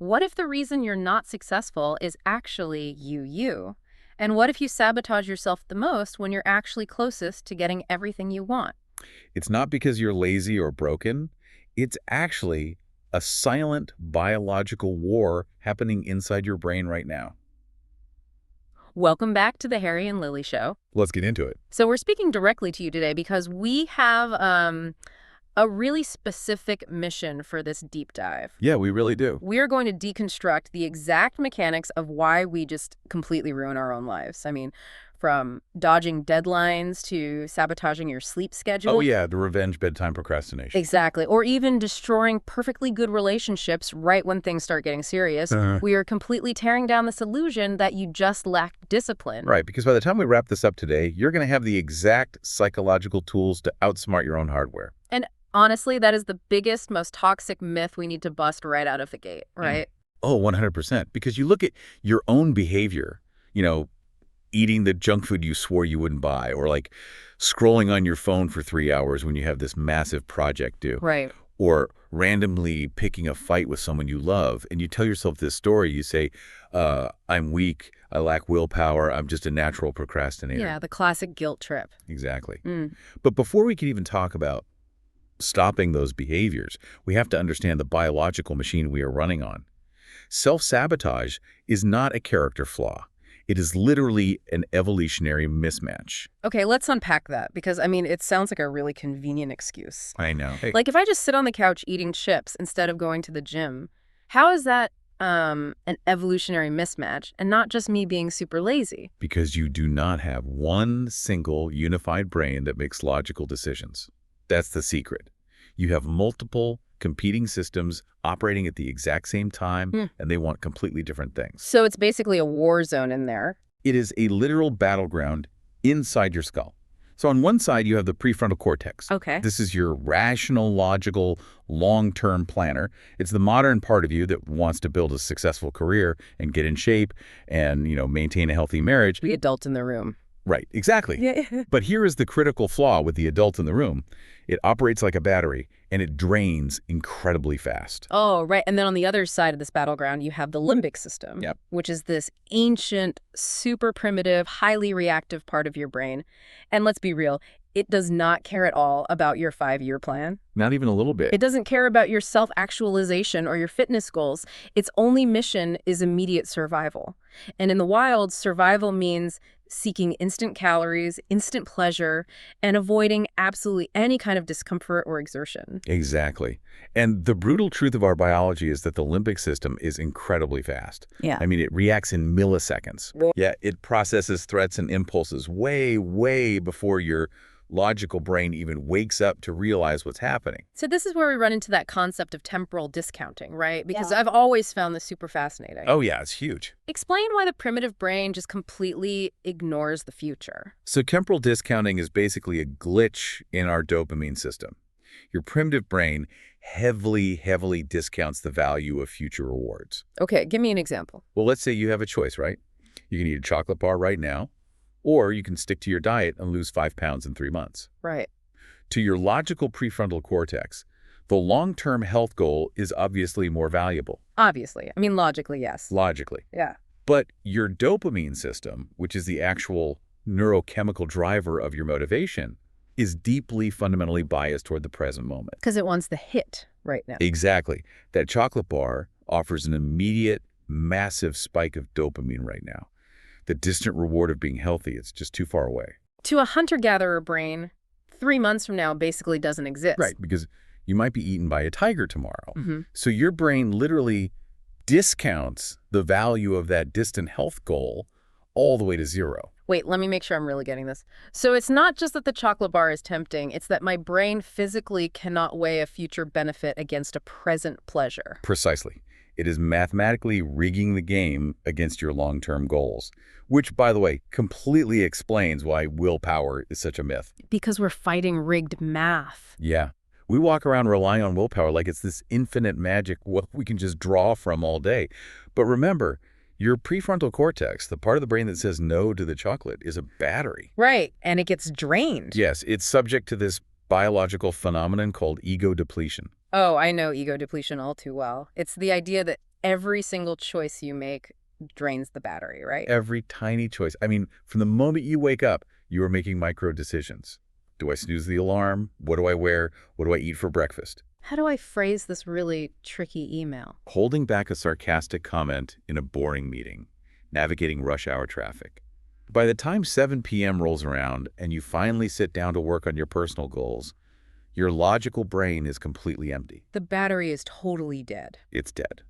What if the reason you're not successful is actually you? And what if you sabotage yourself the most when you're actually closest to getting everything you want? It's not because you're lazy or broken. It's actually a silent biological war happening inside your brain right now. Welcome back to the Harry and Lily Show. Let's get into it. So we're speaking directly to you today because we have a really specific mission for this deep dive. Yeah, we really do. We are going to deconstruct the exact mechanics of why we just completely ruin our own lives. I mean, from dodging deadlines to sabotaging your sleep schedule. Oh, yeah, the revenge bedtime procrastination. Exactly. Or even destroying perfectly good relationships right when things start getting serious. We are completely tearing down this illusion that you just lacked discipline. Right, because by the time we wrap this up today, you're going to have the exact psychological tools to outsmart your own hardware. And honestly, that is the biggest, most toxic myth we need to bust right out of the gate, right? Oh, 100%. Because you look at your own behavior, eating the junk food you swore you wouldn't buy, or like scrolling on your phone for 3 hours when you have this massive project due. Right. Or randomly picking a fight with someone you love, and you tell yourself this story. You say, I'm weak, I lack willpower, I'm just a natural procrastinator. Yeah, the classic guilt trip. Exactly. But before we can even talk about stopping those behaviors, we have to understand the biological machine we are running on. Self-sabotage is not a character flaw. It is literally an evolutionary mismatch. Okay, let's unpack that because, I mean, it sounds like a really convenient excuse. I know. Hey, Like if I just sit on the couch eating chips instead of going to the gym, how is that an evolutionary mismatch and not just me being super lazy? because you do not have one single unified brain that makes logical decisions. That's the secret. You have multiple competing systems operating at the exact same time, and they want completely different things. So it's basically a war zone in there. It is a literal battleground inside your skull. So on one side, you have the prefrontal cortex. Okay. This is your rational, logical, long-term planner. It's the modern part of you that wants to build a successful career and get in shape and, maintain a healthy marriage. The adult in the room. Right, exactly. Yeah. But here is the critical flaw with the adult in the room. It operates like a battery, and it drains incredibly fast. Oh, right. And then on the other side of this battleground, you have the limbic system, Yep. which is this ancient, super primitive, highly reactive part of your brain. And let's be real, it does not care at all about your 5-year plan. Not even a little bit. It doesn't care about your self-actualization or your fitness goals. Its only mission is immediate survival. And in the wild, survival means seeking instant calories, instant pleasure, and avoiding absolutely any kind of discomfort or exertion. Exactly. And the brutal truth of our biology is that the limbic system is incredibly fast. Yeah. I mean, it reacts in milliseconds. Well- Yeah, it processes threats and impulses way, way before your logical brain even wakes up to realize what's happening. So this is where we run into that concept of temporal discounting, right? Because I've always found this super fascinating. Oh, yeah, it's huge. Explain why the primitive brain just completely ignores the future. So temporal discounting is basically a glitch in our dopamine system. Your primitive brain heavily discounts the value of future rewards. Okay, give me an example. Well, let's say you have a choice, right? You can eat a chocolate bar right now, or you can stick to your diet and lose 5 pounds in 3 months. Right. To your logical prefrontal cortex, the long-term health goal is obviously more valuable, Obviously. I mean, logically, yes. logically. Yeah. But your dopamine system, which is the actual neurochemical driver of your motivation, is deeply fundamentally biased toward the present moment. Because it wants the hit right now. Exactly. That chocolate bar offers an immediate, massive spike of dopamine right now. The distant reward of being healthy, it's just too far away. To a hunter-gatherer brain, 3 months from now basically doesn't exist. Right, because you might be eaten by a tiger tomorrow. Mm-hmm. So your brain literally discounts the value of that distant health goal all the way to zero. Wait, let me make sure I'm really getting this. So it's not just that the chocolate bar is tempting, it's that my brain physically cannot weigh a future benefit against a present pleasure. Precisely. It is mathematically rigging the game against your long-term goals, which, by the way, completely explains why willpower is such a myth. Because we're fighting rigged math. Yeah. We walk around relying on willpower like it's this infinite magic what we can just draw from all day. But remember, your prefrontal cortex, the part of the brain that says no to the chocolate, is a battery. Right, and it gets drained. Yes, it's subject to this biological phenomenon called ego depletion. Oh, I know ego depletion all too well. It's the idea that every single choice you make drains the battery, right? Every tiny choice. I mean, from the moment you wake up, you are making micro decisions. Do I snooze the alarm? What do I wear? What do I eat for breakfast? How do I phrase this really tricky email? Holding back a sarcastic comment in a boring meeting. Navigating rush hour traffic. By the time 7 p.m. rolls around and you finally sit down to work on your personal goals, your logical brain is completely empty. The battery is totally dead. It's dead.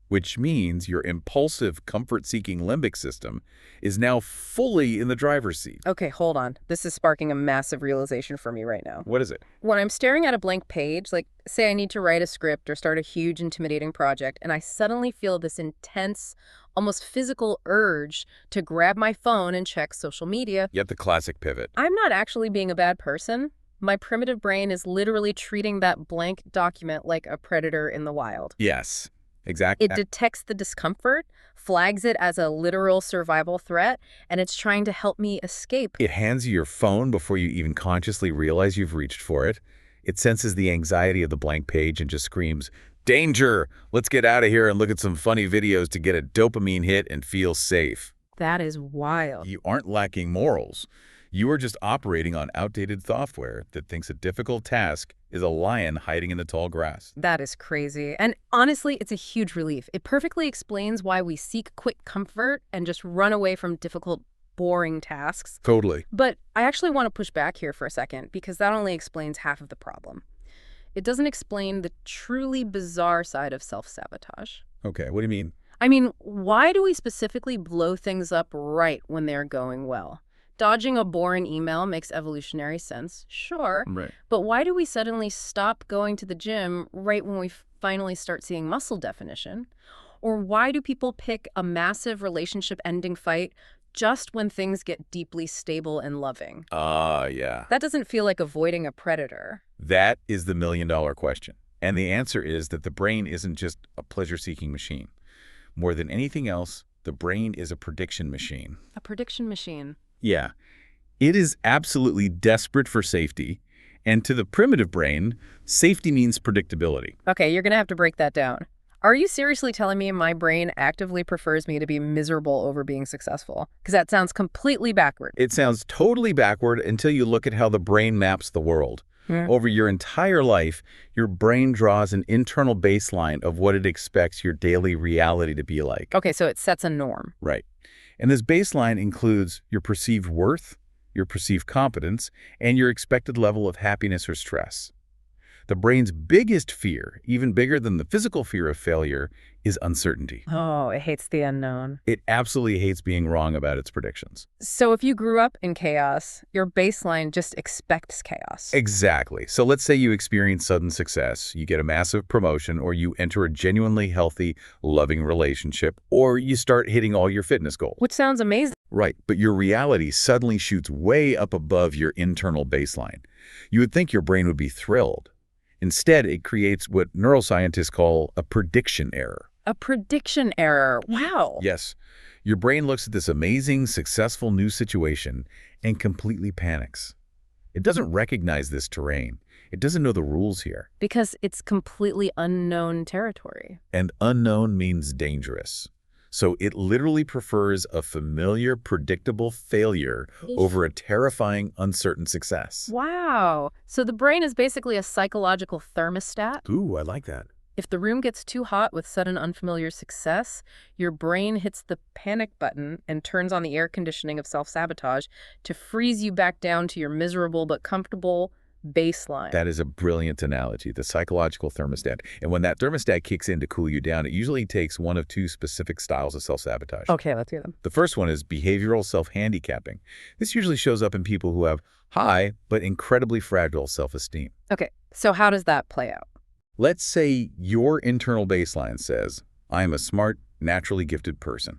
Which means your impulsive, comfort-seeking limbic system is now fully in the driver's seat. Okay, hold on. This is sparking a massive realization for me right now. What is it? When I'm staring at a blank page, like say I need to write a script or start a huge, intimidating project, and I suddenly feel this intense, almost physical urge to grab my phone and check social media. Yet the classic pivot. I'm not actually being a bad person. My primitive brain is literally treating that blank document like a predator in the wild. Yes, exactly. It detects the discomfort, flags it as a literal survival threat, and it's trying to help me escape. It hands you your phone before you even consciously realize you've reached for it. It senses the anxiety of the blank page and just screams, "Danger! Let's get out of here and look at some funny videos to get a dopamine hit and feel safe." That is wild. You aren't lacking morals. You are just operating on outdated software that thinks a difficult task is a lion hiding in the tall grass. That is crazy. And honestly, it's a huge relief. It perfectly explains why we seek quick comfort and just run away from difficult, boring tasks. Totally. But I actually want to push back here for a second, because that only explains half of the problem. It doesn't explain the truly bizarre side of self-sabotage. Okay, what do you mean? I mean, why do we specifically blow things up right when they're going well? Dodging a boring email makes evolutionary sense, sure. Right. But why do we suddenly stop going to the gym right when we finally start seeing muscle definition? Or why do people pick a massive relationship-ending fight just when things get deeply stable and loving? Yeah. That doesn't feel like avoiding a predator. That is the million-dollar question. And the answer is that the brain isn't just a pleasure-seeking machine. More than anything else, the brain is a prediction machine. A prediction machine. Yeah. It is absolutely desperate for safety. And to the primitive brain, safety means predictability. Okay, you're going to have to break that down. Are you seriously telling me my brain actively prefers me to be miserable over being successful? Because that sounds completely backward. It sounds totally backward until you look at how the brain maps the world. Over your entire life, your brain draws an internal baseline of what it expects your daily reality to be like. Okay, so it sets a norm. Right. And this baseline includes your perceived worth, your perceived competence, and your expected level of happiness or stress. The brain's biggest fear, even bigger than the physical fear of failure, is uncertainty. Oh, it hates the unknown. It absolutely hates being wrong about its predictions. So if you grew up in chaos, your baseline just expects chaos. Exactly. So let's say you experience sudden success, you get a massive promotion, or you enter a genuinely healthy, loving relationship, or you start hitting all your fitness goals. Which sounds amazing. Right, but your reality suddenly shoots way up above your internal baseline. You would think your brain would be thrilled. Instead, it creates what neuroscientists call a prediction error. A prediction error. Wow. Yes. Your brain looks at this amazing, successful new situation and completely panics. It doesn't recognize this terrain. It doesn't know the rules here. Because it's completely unknown territory. And unknown means dangerous. So it literally prefers a familiar, predictable failure over a terrifying, uncertain success. Wow. So the brain is basically a psychological thermostat. Ooh, I like that. If the room gets too hot with sudden unfamiliar success, your brain hits the panic button and turns on the air conditioning of self-sabotage to freeze you back down to your miserable but comfortable baseline. That is a brilliant analogy, the psychological thermostat. And when that thermostat kicks in to cool you down, it usually takes one of two specific styles of self-sabotage. Okay, let's hear them. The first one is behavioral self-handicapping. This usually shows up in people who have high but incredibly fragile self-esteem. Okay, so how does that play out? Let's say your internal baseline says, I am a smart, naturally gifted person.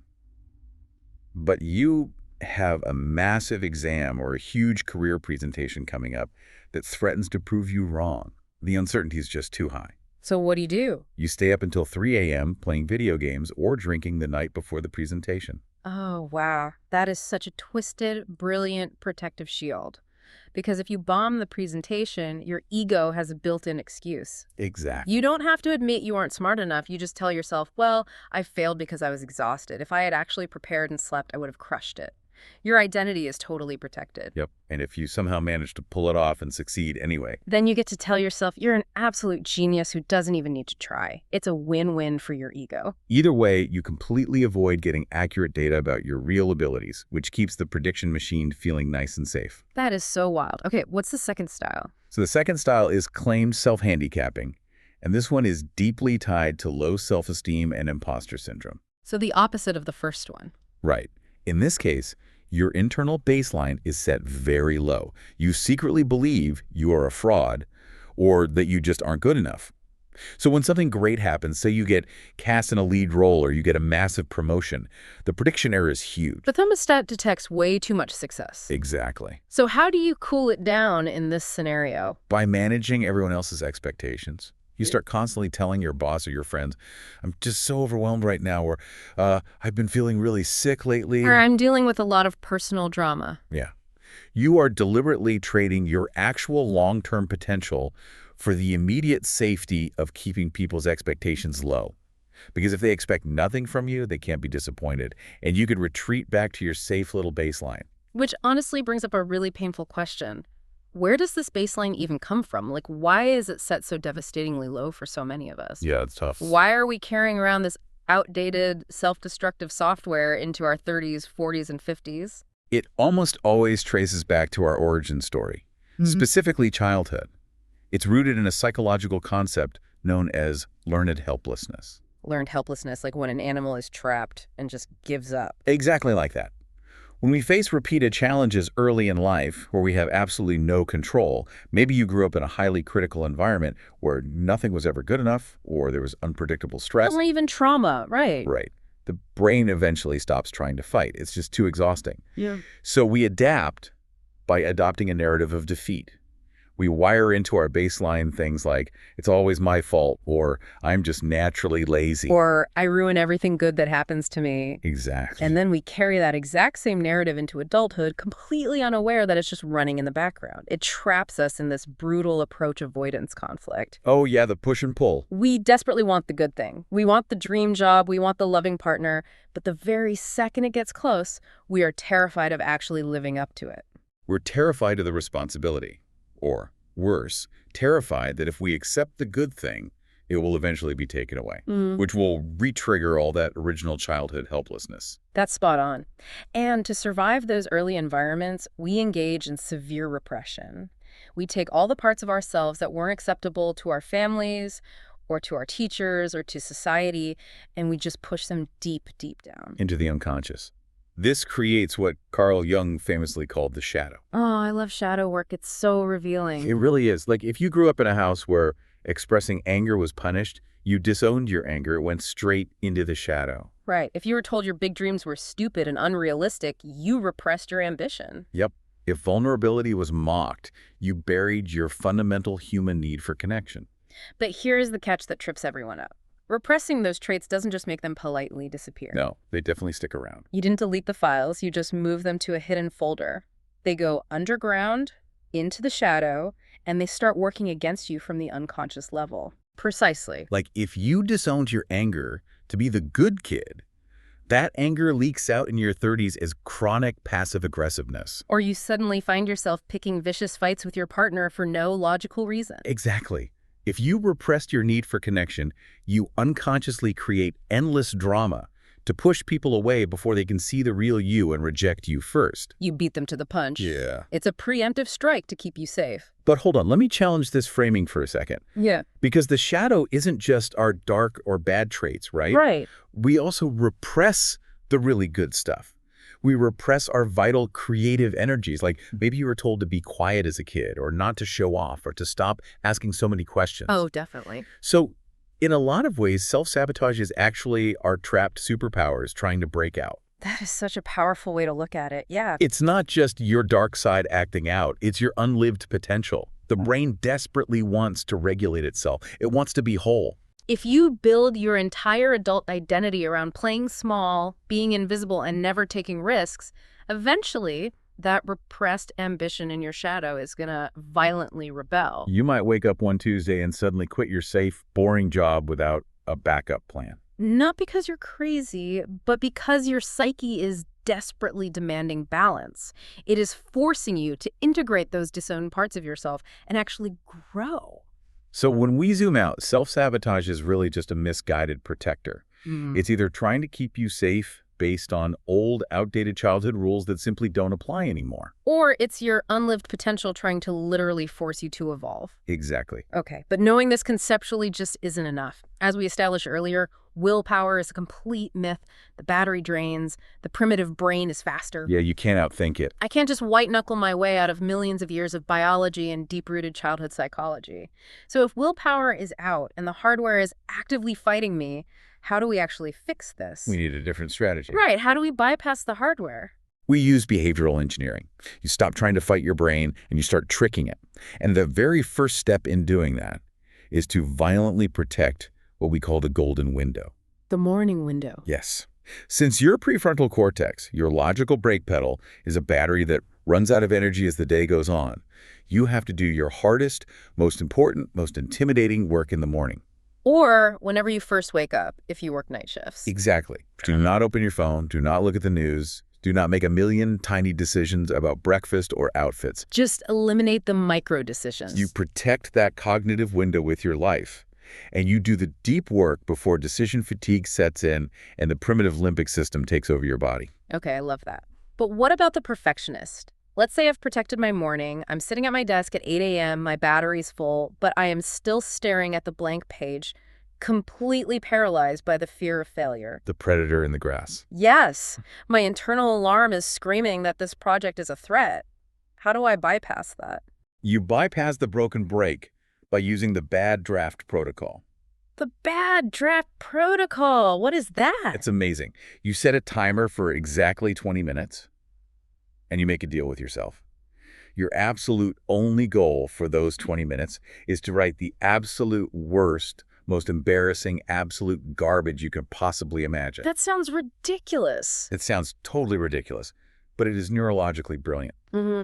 But you have a massive exam or a huge career presentation coming up that threatens to prove you wrong. The uncertainty is just too high. So what do? You stay up until 3 a.m. playing video games or drinking the night before the presentation. Oh, wow. That is such a twisted, brilliant protective shield. Because if you bomb the presentation, your ego has a built-in excuse. Exactly. You don't have to admit you aren't smart enough. You just tell yourself, well, I failed because I was exhausted. If I had actually prepared and slept, I would have crushed it. Your identity is totally protected. Yep. And if you somehow manage to pull it off and succeed anyway. Then you get to tell yourself you're an absolute genius who doesn't even need to try. It's a win-win for your ego. Either way, you completely avoid getting accurate data about your real abilities, which keeps the prediction machine feeling nice and safe. That is so wild. Okay, what's the second style? So the second style is claimed self-handicapping. And this one is deeply tied to low self-esteem and imposter syndrome. So the opposite of the first one. Right. In this case, your internal baseline is set very low. You secretly believe you are a fraud or that you just aren't good enough. So when something great happens, say you get cast in a lead role or you get a massive promotion, the prediction error is huge. The thermostat detects way too much success. Exactly. So how do you cool it down in this scenario? By managing everyone else's expectations. You start constantly telling your boss or your friends, I'm just so overwhelmed right now, or I've been feeling really sick lately. Or I'm dealing with a lot of personal drama. Yeah. You are deliberately trading your actual long-term potential for the immediate safety of keeping people's expectations low. Because if they expect nothing from you, they can't be disappointed, and you could retreat back to your safe little baseline. Which honestly brings up a really painful question. Where does this baseline even come from? Like, why is it set so devastatingly low for so many of us? Yeah, it's tough. Why are we carrying around this outdated, self-destructive software into our 30s, 40s, and 50s? It almost always traces back to our origin story, specifically childhood. It's rooted in a psychological concept known as learned helplessness. Learned helplessness, like when an animal is trapped and just gives up. Exactly like that. When we face repeated challenges early in life where we have absolutely no control, maybe you grew up in a highly critical environment where nothing was ever good enough or there was unpredictable stress. Or even trauma, right? Right. The brain eventually stops trying to fight. It's just too exhausting. Yeah. So we adapt by adopting a narrative of defeat. We wire into our baseline things like, it's always my fault, or I'm just naturally lazy. Or I ruin everything good that happens to me. Exactly. And then we carry that exact same narrative into adulthood, completely unaware that it's just running in the background. It traps us in this brutal approach avoidance conflict. Oh yeah, the push and pull. We desperately want the good thing. We want the dream job, we want the loving partner, but the very second it gets close, we are terrified of actually living up to it. We're terrified of the responsibility. Or, worse, terrified that if we accept the good thing, it will eventually be taken away, which will re-trigger all that original childhood helplessness. That's spot on. And to survive those early environments, we engage in severe repression. We take all the parts of ourselves that weren't acceptable to our families, or to our teachers, or to society, and we just push them deep, deep down. Into the unconscious. This creates what Carl Jung famously called the shadow. Oh, I love shadow work. It's so revealing. It really is. Like if you grew up in a house where expressing anger was punished, you disowned your anger. It went straight into the shadow. Right. If you were told your big dreams were stupid and unrealistic, you repressed your ambition. Yep. If vulnerability was mocked, you buried your fundamental human need for connection. But here's the catch that trips everyone up. Repressing those traits doesn't just make them politely disappear. No, they definitely stick around. You didn't delete the files, you just move them to a hidden folder. They go underground, into the shadow, and they start working against you from the unconscious level. Precisely. Like if you disowned your anger to be the good kid, that anger leaks out in your 30s as chronic passive aggressiveness. Or you suddenly find yourself picking vicious fights with your partner for no logical reason. Exactly. If you repressed your need for connection, you unconsciously create endless drama to push people away before they can see the real you and reject you first. You beat them to the punch. Yeah. It's a preemptive strike to keep you safe. But hold on, let me challenge this framing for a second. Yeah. Because the shadow isn't just our dark or bad traits, right? Right. We also repress the really good stuff. We repress our vital creative energies. Like maybe you were told to be quiet as a kid or not to show off or to stop asking so many questions. Oh, definitely. So in a lot of ways, self-sabotage is actually our trapped superpowers trying to break out. That is such a powerful way to look at it. Yeah. It's not just your dark side acting out. It's your unlived potential. The brain desperately wants to regulate itself. It wants to be whole. If you build your entire adult identity around playing small, being invisible, and never taking risks, eventually that repressed ambition in your shadow is going to violently rebel. You might wake up one Tuesday and suddenly quit your safe, boring job without a backup plan. Not because you're crazy, but because your psyche is desperately demanding balance. It is forcing you to integrate those disowned parts of yourself and actually grow. So when we zoom out, self-sabotage is really just a misguided protector. It's either trying to keep you safe based on old, outdated childhood rules that simply don't apply anymore. Or it's your unlived potential trying to literally force you to evolve. Exactly. Okay, but knowing this conceptually just isn't enough. As we established earlier, willpower is a complete myth. The battery drains. The primitive brain is faster. Yeah, you can't outthink it. I can't just white-knuckle my way out of millions of years of biology and deep-rooted childhood psychology. So if willpower is out and the hardware is actively fighting me, how do we actually fix this? We need a different strategy. Right, how do we bypass the hardware? We use behavioral engineering. You stop trying to fight your brain and you start tricking it. And the very first step in doing that is to violently protect what we call the golden window. The morning window. Yes. Since your prefrontal cortex, your logical brake pedal, is a battery that runs out of energy as the day goes on, you have to do your hardest, most important, most intimidating work in the morning. Or whenever you first wake up, if you work night shifts. Exactly. Do not open your phone. Do not look at the news. Do not make a million tiny decisions about breakfast or outfits. Just eliminate the micro decisions. You protect that cognitive window with your life. And you do the deep work before decision fatigue sets in and the primitive limbic system takes over your body. Okay, I love that. But what about the perfectionist? Let's say I've protected my morning, I'm sitting at my desk at 8 a.m., my battery's full, but I am still staring at the blank page, completely paralyzed by the fear of failure. The predator in the grass. Yes, my internal alarm is screaming that this project is a threat. How do I bypass that? You bypass the broken brake by using the bad draft protocol. The bad draft protocol, what is that? It's amazing. You set a timer for exactly 20 minutes. And you make a deal with yourself. Your absolute only goal for those 20 minutes is to write the absolute worst, most embarrassing, absolute garbage you could possibly imagine. That sounds ridiculous. It sounds totally ridiculous, but it is neurologically brilliant.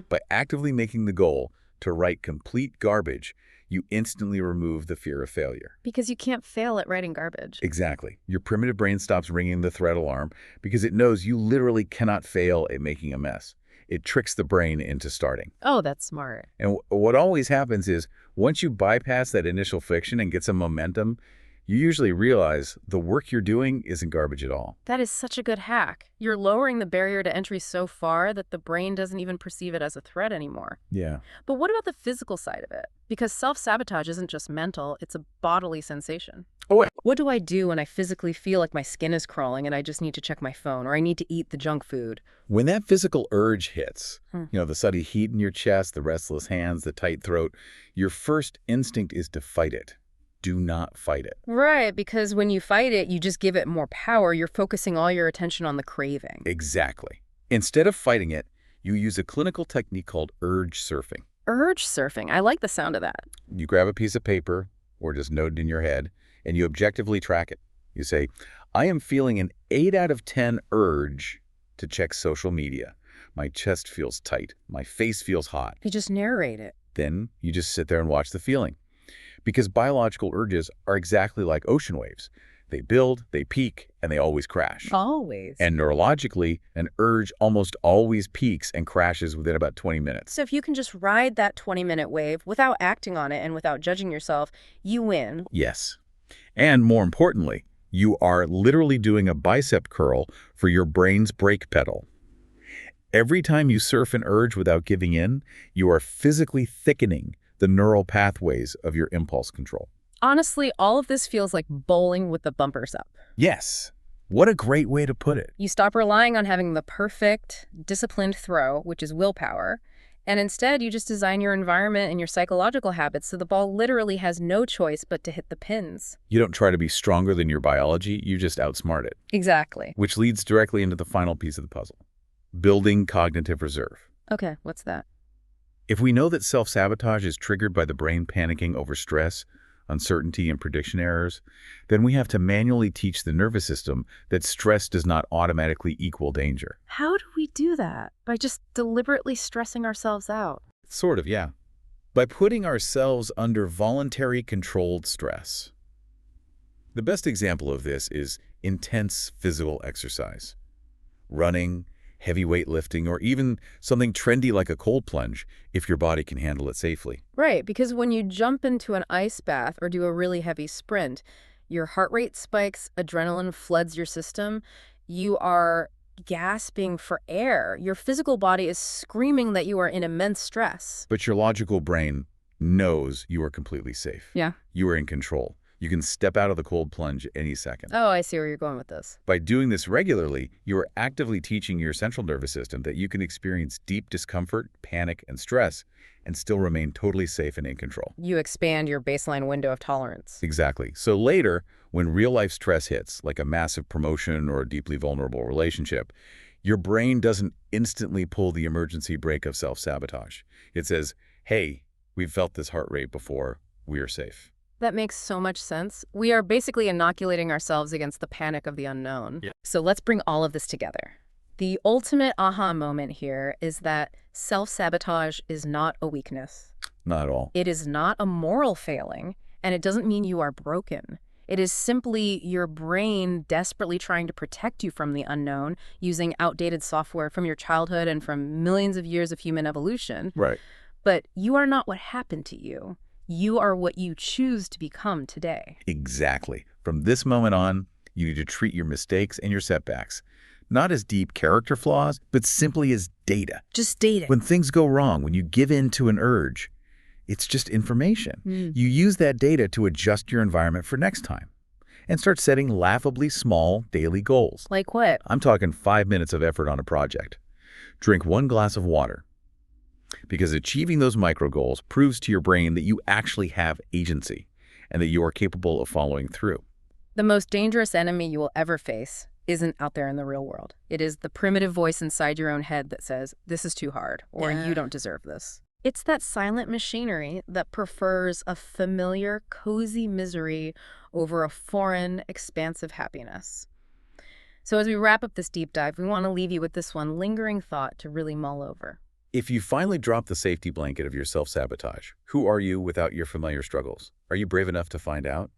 By actively making the goal to write complete garbage, you instantly remove the fear of failure. Because you can't fail at writing garbage. Exactly. Your primitive brain stops ringing the threat alarm because it knows you literally cannot fail at making a mess. It tricks the brain into starting. Oh, that's smart. And what always happens is once you bypass that initial friction and get some momentum, you usually realize the work you're doing isn't garbage at all. That is such a good hack. You're lowering the barrier to entry so far that the brain doesn't even perceive it as a threat anymore. Yeah. But what about the physical side of it? Because self-sabotage isn't just mental, it's a bodily sensation. Oh, What do I do when I physically feel like my skin is crawling and I just need to check my phone or I need to eat the junk food? when that physical urge hits, the sudden heat in your chest, the restless hands, the tight throat, your first instinct is to fight it. Do not fight it. Right, because when you fight it, you just give it more power. You're focusing all your attention on the craving. Exactly. Instead of fighting it, you use a clinical technique called urge surfing. Urge surfing. I like the sound of that. You grab a piece of paper or just note it in your head, and you objectively track it. You say, I am feeling an 8 out of 10 urge to check social media. My chest feels tight. My face feels hot. You just narrate it. Then you just sit there and watch the feeling. Because biological urges are exactly like ocean waves. They build, they peak, and they always crash. Always. And neurologically, an urge almost always peaks and crashes within about 20 minutes. So if you can just ride that 20-minute wave without acting on it and without judging yourself, you win. Yes. And more importantly, you are literally doing a bicep curl for your brain's brake pedal. Every time you surf an urge without giving in, you are physically thickening the neural pathways of your impulse control. Honestly, all of this feels like bowling with the bumpers up. Yes. What a great way to put it. You stop relying on having the perfect, disciplined throw, which is willpower, and instead you just design your environment and your psychological habits so the ball literally has no choice but to hit the pins. You don't try to be stronger than your biology, you just outsmart it. Exactly. Which leads directly into the final piece of the puzzle. Building cognitive reserve. Okay, what's that? If we know that self-sabotage is triggered by the brain panicking over stress, uncertainty, and prediction errors, then we have to manually teach the nervous system that stress does not automatically equal danger. How do we do that? By just deliberately stressing ourselves out? Sort of, yeah. By putting ourselves under voluntary controlled stress. The best example of this is intense physical exercise. Running, heavy weightlifting, or even something trendy like a cold plunge if your body can handle it safely. Right, because when you jump into an ice bath or do a really heavy sprint, your heart rate spikes, adrenaline floods your system, you are gasping for air. Your physical body is screaming that you are in immense stress. But your logical brain knows you are completely safe. Yeah. You are in control. You can step out of the cold plunge any second. Oh, I see where you're going with this. By doing this regularly, you are actively teaching your central nervous system that you can experience deep discomfort, panic, and stress, and still remain totally safe and in control. You expand your baseline window of tolerance. Exactly. So later, when real-life stress hits, like a massive promotion or a deeply vulnerable relationship, your brain doesn't instantly pull the emergency brake of self-sabotage. It says, hey, we've felt this heart rate before. We are safe. That makes so much sense. We are basically inoculating ourselves against the panic of the unknown. Yeah. So let's bring all of this together. The ultimate aha moment here is that self-sabotage is not a weakness. Not at all. It is not a moral failing, and it doesn't mean you are broken. It is simply your brain desperately trying to protect you from the unknown using outdated software from your childhood and from millions of years of human evolution. Right. But you are not what happened to you. You are what you choose to become today. Exactly. From this moment on, you need to treat your mistakes and your setbacks not as deep character flaws, but simply as data. Just data. When things go wrong, when you give in to an urge, it's just information. You use that data to adjust your environment for next time and start setting laughably small daily goals. Like what? I'm talking 5 minutes of effort on a project. Drink 1 glass of water. Because achieving those micro goals proves to your brain that you actually have agency and that you are capable of following through. The most dangerous enemy you will ever face isn't out there in the real world. It is the primitive voice inside your own head that says, this is too hard, or you don't deserve this. It's that silent machinery that prefers a familiar, cozy misery over a foreign, expansive happiness. So as we wrap up this deep dive, we want to leave you with this one lingering thought to really mull over. If you finally drop the safety blanket of your self-sabotage, who are you without your familiar struggles? Are you brave enough to find out?